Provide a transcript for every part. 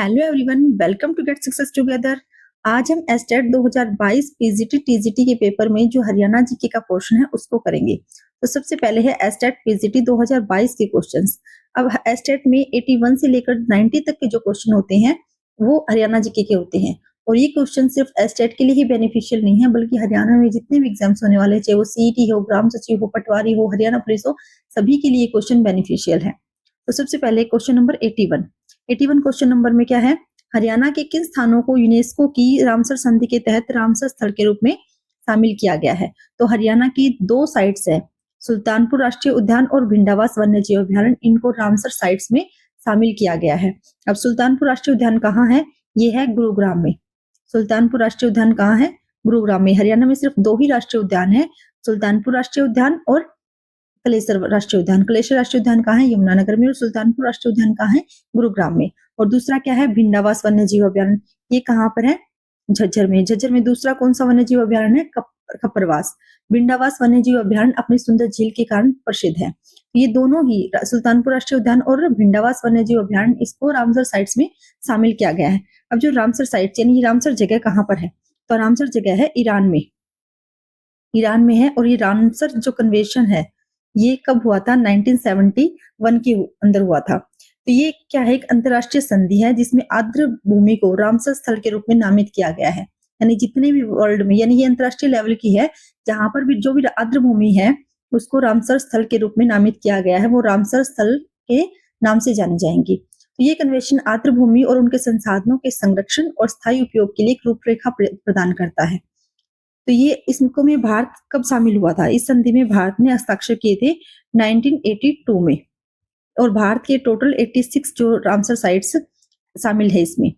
Hello everyone, welcome to get success together. आज हम एस्टेट 2022 पीजीटी टीजीटी के पेपर में जो हरियाणा जीके का पोर्शन है उसको करेंगे। तो सबसे पहले है एस्टेट पीजीटी 2022 के क्वेश्चंस। अब एस्टेट में 81 से लेकर 90 तक के जो क्वेश्चन होते हैं वो हरियाणा जीके के होते हैं, और ये क्वेश्चन सिर्फ एस्टेट के लिए ही बेनिफिशियल नहीं है बल्कि हरियाणा में जितने भी एग्जाम्स होने वाले, चाहे वो सीईटी हो, ग्राम सचिव हो, पटवारी हो, हरियाणा पुलिस हो, सभी के लिए क्वेश्चन बेनिफिशियल है। तो सबसे पहले क्वेश्चन नंबर 81 क्वेश्चन नंबर में क्या है, हरियाणा के किन स्थानों को यूनेस्को की रामसर संधि के तहत रामसर स्थल के रूप में शामिल किया गया है। तो हरियाणा की दो साइट्स है, सुल्तानपुर राष्ट्रीय उद्यान और भिंडावास वन्य जीव अभ्यारण्य, इनको रामसर साइट्स में शामिल किया गया है। अब सुल्तानपुर राष्ट्रीय उद्यान कहाँ है, ये है गुरुग्राम में। सुल्तानपुर राष्ट्रीय उद्यान कहाँ है, गुरुग्राम में। हरियाणा में सिर्फ दो ही राष्ट्रीय उद्यान है, सुल्तानपुर राष्ट्रीय उद्यान और कलेसर राष्ट्रीय उद्यान। कलेसर राष्ट्रीय उद्यान कहाँ है, यमुनानगर में। और सुल्तानपुर राष्ट्रीय उद्यान कहाँ है, गुरुग्राम में। और दूसरा क्या है, भिंडावास वन्य जीव अभ्यारण्य, ये कहाँ पर है, झज्जर में। झज्जर में दूसरा कौन सा वन्य जीव अभ्यारण्य है, खप्परवास। भिंडावास वन्य जीव अभ्यारण्य अपनी सुंदर झील के कारण प्रसिद्ध है। ये दोनों ही, सुल्तानपुर राष्ट्रीय उद्यान और भिंडावास वन्य जीव अभ्यारण्य, इसको रामसर साइट्स में शामिल किया गया है। अब जो रामसर साइट्स यानी रामसर जगह कहाँ पर है, तो रामसर जगह है ईरान में। ईरान में है। और ये रामसर जो कन्वेंशन है ये कब हुआ था, 1971 के अंदर हुआ था। तो ये क्या है, एक अंतरराष्ट्रीय संधि है जिसमें आर्द्र भूमि को रामसर स्थल के रूप में नामित किया गया है। यानी जितने भी वर्ल्ड में, यानी ये अंतरराष्ट्रीय लेवल की है, जहां पर भी जो भी आर्द्र भूमि है उसको रामसर स्थल के रूप में नामित किया गया है, वो रामसर स्थल के नाम से जानी जाएंगी। तो ये कन्वेंशन आर्द्र भूमि और उनके संसाधनों के संरक्षण और स्थायी उपयोग के लिए एक रूपरेखा प्रदान करता है। तो ये इसको में भारत कब शामिल हुआ था, इस संधि में भारत ने हस्ताक्षर किए थे 1982 में। और भारत के टोटल 86 जो रामसर साइट्स शामिल है इसमें।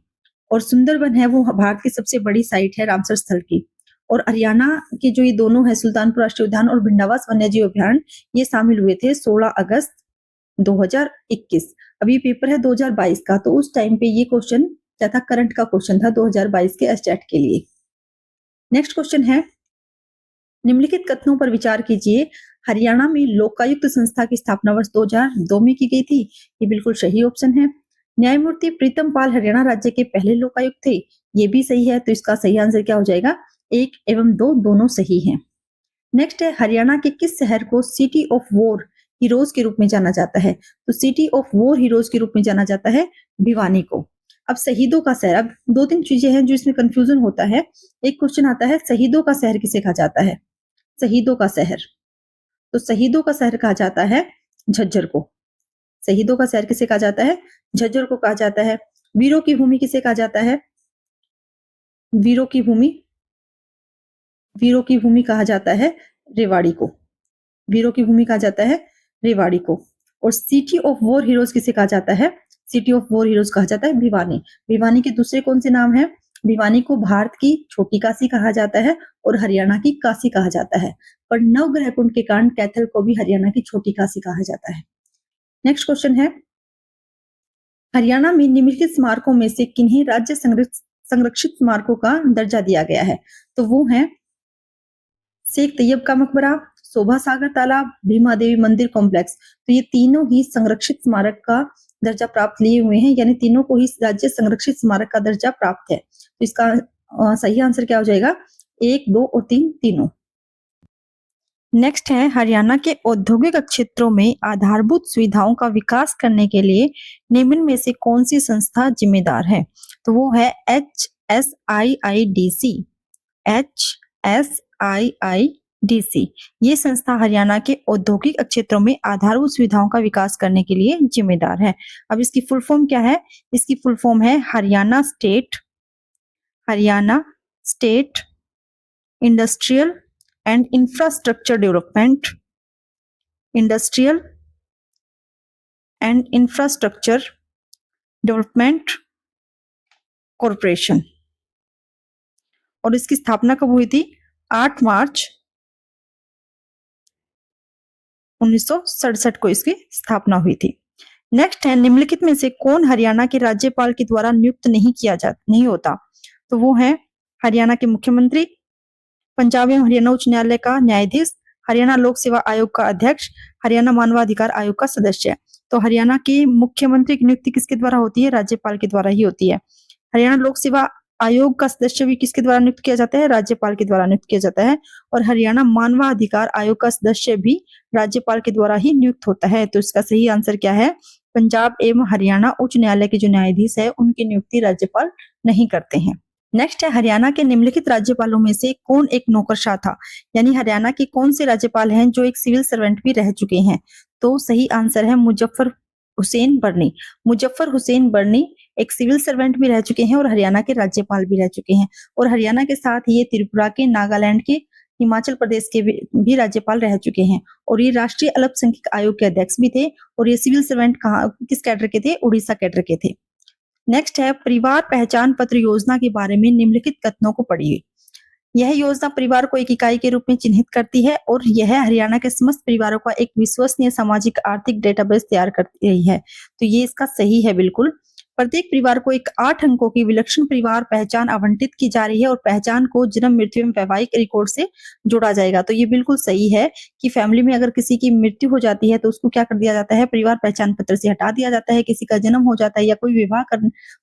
और सुंदरबन है वो भारत की सबसे बड़ी साइट है रामसर स्थल की। और हरियाणा के जो ये दोनों है, सुल्तानपुर राष्ट्रीय उद्यान और भिंडावास वन्य जीव अभ्यारण्य, ये शामिल हुए थे 16 अगस्त 2021। अब ये पेपर है 2022 का, तो उस टाइम पे ये क्वेश्चन क्या था, करंट का क्वेश्चन था 2022 के एस्टेट के लिए। नेक्स्ट क्वेश्चन है, निम्नलिखित कथनों पर विचार कीजिए। हरियाणा में लोकायुक्त संस्था की स्थापना वर्ष 2002 में की गई थी, ये बिल्कुल सही ऑप्शन है। न्यायमूर्ति प्रीतम पाल हरियाणा राज्य के पहले लोकायुक्त थे, ये भी सही है। तो इसका सही आंसर क्या हो जाएगा, 1 एवं 2 दोनों सही हैं। नेक्स्ट है, हरियाणा के किस शहर को सिटी ऑफ वॉर हीरोज के रूप में जाना जाता है। तो सिटी ऑफ वॉर हीरोज के रूप में जाना जाता है भिवानी को। अब शहीदों का शहर, अब 2-3 चीजें हैं जो इसमें कंफ्यूजन होता है। एक क्वेश्चन आता है, शहीदों का शहर किसे कहा जाता है, शहीदों का शहर। तो शहीदों का शहर कहा जाता है झज्जर को। शहीदों का शहर किसे कहा जाता है, झज्जर को कहा जाता है। वीरों की भूमि किसे कहा जाता है, वीरों की भूमि कहा जाता है रेवाड़ी को। वीरों की भूमि कहा जाता है रेवाड़ी को। और सिटी ऑफ वॉर हीरोज किसे कहा जाता है, सिटी ऑफ वॉर हीरोज कहा जाता है भिवानी। भिवानी के दूसरे कौन से नाम है, भिवानी को भारत की छोटी काशी कहा जाता है और हरियाणा की काशी कहा जाता है। पर नवग्रह कुंड के कारण कैथल को भी हरियाणा की छोटी काशी कहा जाता है। नेक्स्ट क्वेश्चन है, हरियाणा में निम्नलिखित स्मारकों में से किन्हें राज्य संरक्षित स्मारकों का दर्जा दिया गया है। तो वो है शेख तैयब का मकबरा, शोभा सागर तालाब, भीमा देवी मंदिर कॉम्प्लेक्स। तो ये तीनों ही संरक्षित स्मारक का दर्जा प्राप्त लिए हुए हैं, यानी तीनों को ही राज्य संरक्षित स्मारक का दर्जा प्राप्त है। तो इसका सही आंसर क्या हो जाएगा, 1, 2 और 3 तीनों। नेक्स्ट है, हरियाणा के औद्योगिक क्षेत्रों में आधारभूत सुविधाओं का विकास करने के लिए निम्न में से कौन सी संस्था जिम्मेदार है। तो वो है HSIIDC। HSIIDC ये संस्था हरियाणा के औद्योगिक क्षेत्रों में आधारभूत सुविधाओं का विकास करने के लिए जिम्मेदार है। अब इसकी फुल फॉर्म क्या है, इसकी फुल फॉर्म है Haryana state industrial and infrastructure development, industrial and infrastructure development corporation. और इसकी स्थापना कब हुई थी, 8 मार्च 1967 को इसकी स्थापना हुई थी। नेक्स्ट है, निम्नलिखित में से कौन हरियाणा के राज्यपाल के द्वारा नियुक्त नहीं होता। तो वो है हरियाणा के मुख्यमंत्री, पंजाब एवं हरियाणा उच्च न्यायालय का न्यायाधीश, हरियाणा लोक सेवा आयोग का अध्यक्ष, हरियाणा मानवाधिकार आयोग का सदस्य। तो हरियाणा के मुख्यमंत्री की नियुक्ति किसके द्वारा होती है? राज्यपाल के द्वारा ही होती है। हरियाणा लोक सेवा आयोग का सदस्य भी किसके द्वारा नियुक्त किया जाता है? राज्यपाल के द्वारा नियुक्त किया जाता है। और हरियाणा मानवाधिकार आयोग का सदस्य भी राज्यपाल के द्वारा ही नियुक्त होता है। तो इसका सही आंसर क्या है? पंजाब एवं हरियाणा उच्च न्यायालय के जो न्यायाधीश है उनकी नियुक्ति राज्यपाल नहीं करते हैं। नेक्स्ट है, हरियाणा के निम्नलिखित राज्यपालों में से कौन एक नौकरशाह था? यानी हरियाणा के कौन से राज्यपाल हैं जो एक सिविल सर्वेंट भी रह चुके हैं? तो सही आंसर है मुजफ्फर हुसैन बर्नी। मुजफ्फर हुसैन बर्नी एक सिविल सर्वेंट भी रह चुके हैं और हरियाणा के राज्यपाल भी रह चुके हैं। और हरियाणा के साथ ये त्रिपुरा के, नागालैंड के, हिमाचल प्रदेश के भी राज्यपाल रह चुके हैं। और ये राष्ट्रीय अल्पसंख्यक आयोग के अध्यक्ष भी थे। और ये सिविल सर्वेंट किस कैडर के थे? उड़ीसा कैडर के थे। नेक्स्ट है, परिवार पहचान पत्र योजना के बारे में निम्नलिखित कथनों को पढ़िए। यह योजना परिवार को एक इकाई के रूप में चिन्हित करती है और यह हरियाणा के समस्त परिवारों का एक विश्वसनीय सामाजिक आर्थिक डेटाबेस तैयार करती रही है। तो ये इसका सही है बिल्कुल। प्रत्येक परिवार को एक 8 अंकों की विलक्षण परिवार पहचान आवंटित की जा रही है और पहचान को जन्म, मृत्यु एवं वैवाहिक रिकॉर्ड से जोड़ा जाएगा। तो ये बिल्कुल सही है कि फैमिली में अगर किसी की मृत्यु हो जाती है तो उसको क्या कर दिया जाता है? परिवार पहचान पत्र से हटा दिया जाता है। किसी का जन्म हो जाता है या कोई विवाह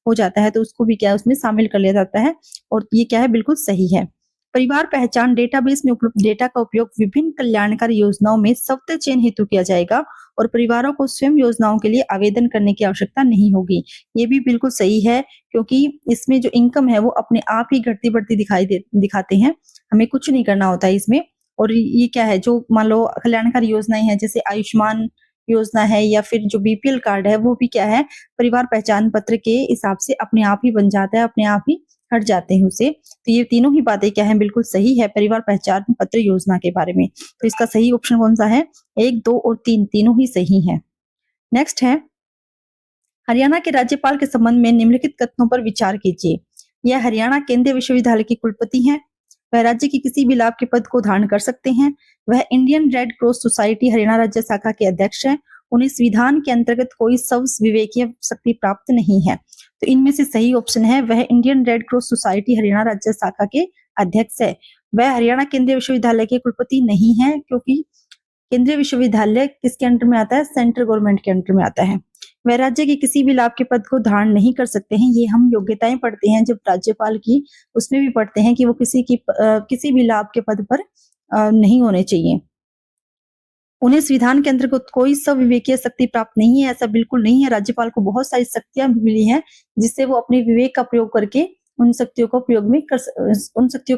हो जाता है तो उसको भी क्या है, उसमें शामिल कर लिया जाता है। और ये क्या है? बिल्कुल सही है। परिवार पहचान डेटाबेस में उपलब्ध डेटा का उपयोग विभिन्न कल्याणकारी योजनाओं में स्वतः चयन हेतु किया जाएगा और परिवारों को स्वयं योजनाओं के लिए आवेदन करने की आवश्यकता नहीं होगी। ये भी बिल्कुल सही है क्योंकि इसमें जो इनकम है वो अपने आप ही घटती बढ़ती दिखाते हैं। हमें कुछ नहीं करना होता है इसमें। और ये क्या है, जो मान लो कल्याणकारी योजनाएं हैं जैसे आयुष्मान योजना है या फिर जो बीपीएल कार्ड है वो भी क्या है, परिवार पहचान पत्र के हिसाब से अपने आप ही बन जाता है, अपने आप ही हट जाते हैं उसे। तो ये तीनों ही बातें क्या है, बिल्कुल सही है परिवार पहचान पत्र योजना के बारे में। तो इसका सही ऑप्शन कौन सा है? 1, 2 और 3 तीनों ही सही है। नेक्स्ट है, हरियाणा के राज्यपाल के संबंध में निम्नलिखित कथनों पर विचार कीजिए। यह हरियाणा केंद्रीय विश्वविद्यालय के कुलपति हैं। वह राज्य की किसी भी लाभ के पद को धारण कर सकते हैं। वह Indian red cross society Haryana राज्य शाखा के अध्यक्ष हैं। उन्हें संविधान के अंतर्गत कोई विवेकीय शक्ति प्राप्त नहीं है। तो इनमें से सही ऑप्शन है, वह Indian red cross society Haryana राज्य शाखा के अध्यक्ष है। वह हरियाणा केंद्रीय विश्वविद्यालय के कुलपति नहीं है क्योंकि केंद्रीय विश्वविद्यालय किसके अंडर में आता है? सेंट्रल गवर्नमेंट के अंडर में आता है। वह राज्य के किसी भी लाभ के पद को धारण नहीं कर सकते हैं। ये हम योग्यताएं पढ़ते हैं जब राज्यपाल की, उसमें भी पढ़ते हैं कि वो किसी भी लाभ के पद पर नहीं होने चाहिए। उन्हें संविधान के अंतर्गत कोई विवेकीय शक्ति प्राप्त नहीं है, ऐसा बिल्कुल नहीं है। राज्यपाल को बहुत सारी शक्तियां मिली हैं जिससे वो अपने विवेक का प्रयोग करके उन शक्तियों का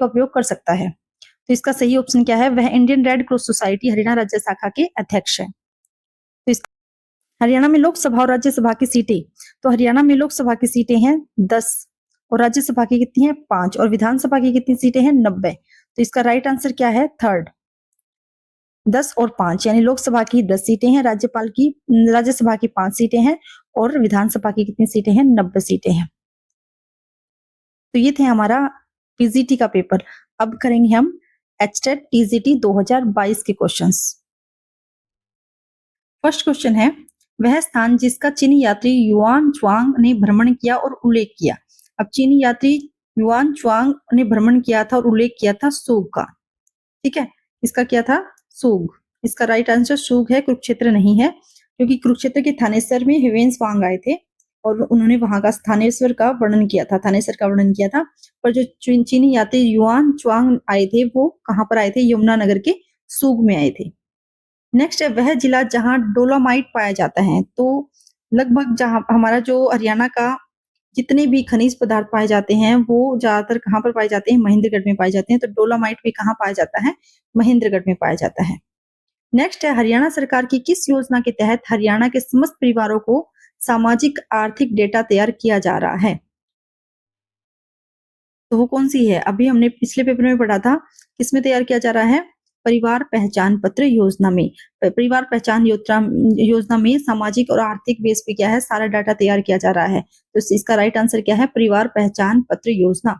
प्रयोग कर सकता है। तो इसका सही ऑप्शन क्या है? वह Indian red cross society Haryana राज्य शाखा के अध्यक्ष है। तो हरियाणा में लोकसभा और राज्यसभा की सीटें, तो हरियाणा में लोकसभा की सीटें हैं 10 और राज्यसभा की कितनी है? 5 और विधानसभा की कितनी सीटें हैं? 90। तो इसका राइट आंसर क्या है? थर्ड, 10 और 5 यानी लोकसभा की 10 सीटें हैं, राज्यसभा की 5 सीटें हैं और विधानसभा की कितनी सीटें हैं? 90 सीटें हैं। तो ये थे हमारा पीजीटी का पेपर। अब करेंगे हम एचटेट टीजीटी 2022 के क्वेश्चंस। फर्स्ट क्वेश्चन है, वह स्थान जिसका चीनी यात्री युआन च्वांग ने भ्रमण किया और उल्लेख किया। अब चीनी यात्री युआन च्वांग ने भ्रमण किया था और उल्लेख किया था सूग का। ठीक है, इसका क्या था? सूग। इसका राइट आंसर सूग है, कुरुक्षेत्र नहीं है, क्योंकि कुरुक्षेत्र के थानेसर में ह्वेंसवांग आए थे और उन्होंने वहां का थानेसर का वर्णन किया था। पर जो चीनी यात्री युआन च्वांग आए थे वो कहां पर आए थे? यमुनानगर के सूग में आए थे। नेक्स्ट है, वह जिला जहां डोलोमाइट पाया जाता है। तो लगभग जहां हमारा जो हरियाणा का जितने भी खनिज पदार्थ पाए जाते हैं वो ज्यादातर कहां पर पाए जाते हैं? महेंद्रगढ़ में पाए जाते हैं। तो डोलोमाइट भी कहां पाया जाता है? महेंद्रगढ़ में पाया जाता है। नेक्स्ट है, हरियाणा सरकार की किस योजना के तहत हरियाणा के समस्त परिवारों को सामाजिक आर्थिक डेटा तैयार किया जा रहा है? तो वो कौन सी है? अभी हमने पिछले पेपर में पढ़ा था, किसमें तैयार किया जा रहा है? परिवार पहचान पत्र योजना में। परिवार पहचान योजना में सामाजिक और आर्थिक बेस पे क्या है? सारा डाटा तैयार किया जा रहा है। तो इसका राइट आंसर क्या है? परिवार पहचान पत्र योजना।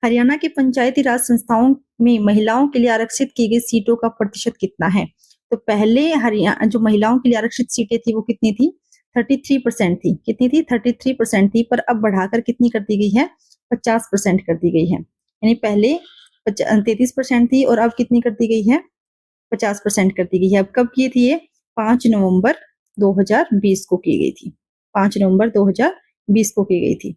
हरियाणा के पंचायती राज संस्थाओं में महिलाओं के लिए आरक्षित की गई सीटों का प्रतिशत कितना है? तो पहले हरियाणा जो महिलाओं के लिए आरक्षित सीटें थी वो कितनी थी? 33% थी। कितनी थी? 33% थी, पर अब बढ़ाकर कितनी कर दी गई है? 50% कर दी गई है। यानी पहले 33% थी और अब कितनी कर दी गई है? 50% कर दी गई है। अब कब की थी ये? 5 नवंबर 2020 को की गई थी। 5 नवंबर 2020 को की गई थी।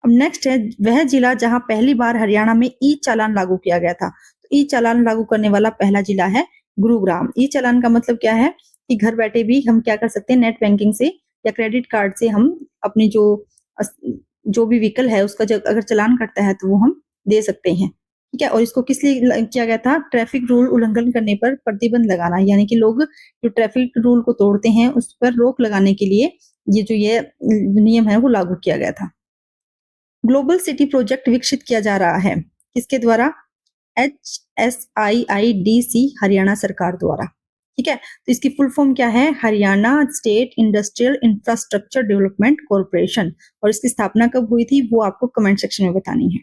अब नेक्स्ट है वह जिला जहां पहली बार हरियाणा में ई चालान लागू किया गया था। तो ई चालान लागू करने वाला पहला जिला है गुरुग्राम। ई चालान का मतलब क्या है कि घर बैठे भी हम क्या कर सकते हैं, नेट बैंकिंग से या क्रेडिट कार्ड से हम अपनी जो भी व्हीकल है उसका अगर चालान कटता है तो वो हम दे सकते हैं। ठीक है, और इसको किस लिए किया गया था? ट्रैफिक रूल उल्लंघन करने पर प्रतिबंध लगाना, यानी कि लोग जो ट्रैफिक रूल को तोड़ते हैं उस पर रोक लगाने के लिए ये नियम है वो लागू किया गया था। ग्लोबल सिटी प्रोजेक्ट विकसित किया जा रहा है किसके द्वारा? HSIIDC हरियाणा सरकार द्वारा। ठीक है, तो इसकी फुल फॉर्म क्या है? Haryana state industrial infrastructure development corporation. और इसकी स्थापना कब हुई थी वो आपको कमेंट सेक्शन में बतानी है।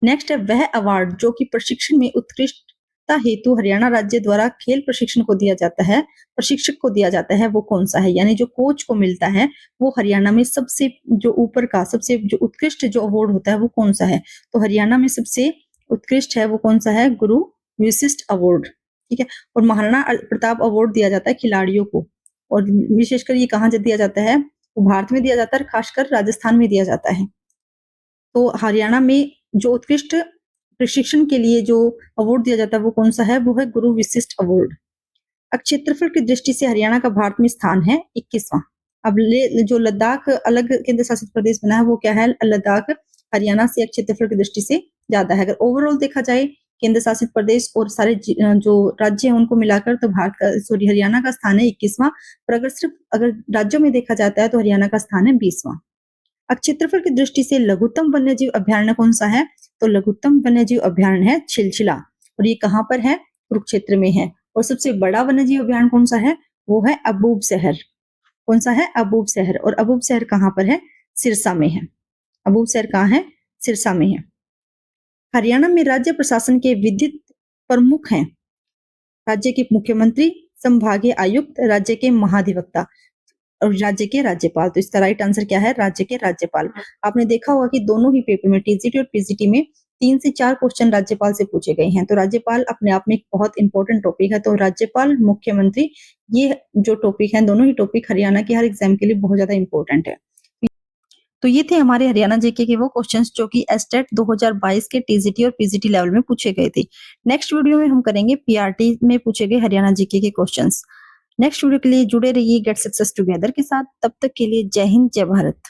नेक्स्ट है वह अवार्ड जो कि प्रशिक्षण में उत्कृष्टता हेतु हरियाणा राज्य द्वारा खेल प्रशिक्षण को दिया जाता है, प्रशिक्षक को दिया जाता है, वो कौन सा है? यानी जो कोच को मिलता है वो हरियाणा में सबसे जो ऊपर का सबसे जो उत्कृष्ट जो अवार्ड होता है वो कौन सा है? तो हरियाणा में सबसे उत्कृष्ट है वो कौन सा है? गुरु विशिष्ट अवार्ड। ठीक है, और महाराणा प्रताप अवार्ड दिया जाता है खिलाड़ियों को, और विशेषकर ये कहाँ दिया जाता है? भारत में दिया जाता है, खासकर राजस्थान में दिया जाता है। तो हरियाणा में जो उत्कृष्ट प्रशिक्षण के लिए जो अवार्ड दिया जाता है वो कौन सा है? वो है गुरु विशिष्ट अवार्ड। अब क्षेत्रफल की दृष्टि से हरियाणा का भारत में स्थान है 21वां। अब जो लद्दाख अलग केंद्र शासित प्रदेश बना है वो क्या है? लद्दाख हरियाणा से क्षेत्रफल की दृष्टि से ज्यादा है। अगर ओवरऑल देखा जाए केंद्र शासित प्रदेश और सारे जो राज्य हैं उनको मिलाकर तो हरियाणा का स्थान है 21वां। पर अगर सिर्फ राज्यों में देखा जाता है तो हरियाणा का स्थान है 20वां। अब क्षेत्रफल की दृष्टि से लघुत्तम वन्यजीव अभ्यारण्य कौन सा है? तो लघुत्तम वन्यजीव अभ्यारण्य है छिलछिला, और ये कहाँ पर है? कुरुक्षेत्र में है। और सबसे बड़ा वन्यजीव अभ्यारण्य कौन सा है? वो है अबूब शहर। कौन सा है? अबूब शहर। और अबूब शहर कहाँ पर है? सिरसा में है। अबूब शहर कहाँ है? सिरसा में है। हरियाणा में राज्य प्रशासन के विधिक प्रमुख हैं राज्य के मुख्यमंत्री, संभागीय आयुक्त, राज्य के महाधिवक्ता और राज्य के राज्यपाल। तो इसका राइट आंसर क्या है? राज्य के राज्यपाल। आपने देखा होगा कि दोनों ही पेपर में टीजीटी और पीजीटी में 3 से 4 क्वेश्चन राज्यपाल से पूछे गए हैं। तो राज्यपाल अपने आप में एक बहुत इंपॉर्टेंट टॉपिक है। तो राज्यपाल, मुख्यमंत्री, ये जो टॉपिक है दोनों ही टॉपिक हरियाणा के हर एग्जाम के लिए बहुत ज्यादा इंपॉर्टेंट है। तो ये थे हमारे हरियाणा जीके के वो क्वेश्चंस जो कि एस्टेट 2022 के टीजीटी और पीजीटी लेवल में पूछे गए थे। नेक्स्ट वीडियो में हम करेंगे पीआरटी में पूछे गए हरियाणा जीके के क्वेश्चंस। नेक्स्ट वीडियो के लिए जुड़े रहिए गेट सक्सेस टुगेदर के साथ। तब तक के लिए जय हिंद, जय भारत।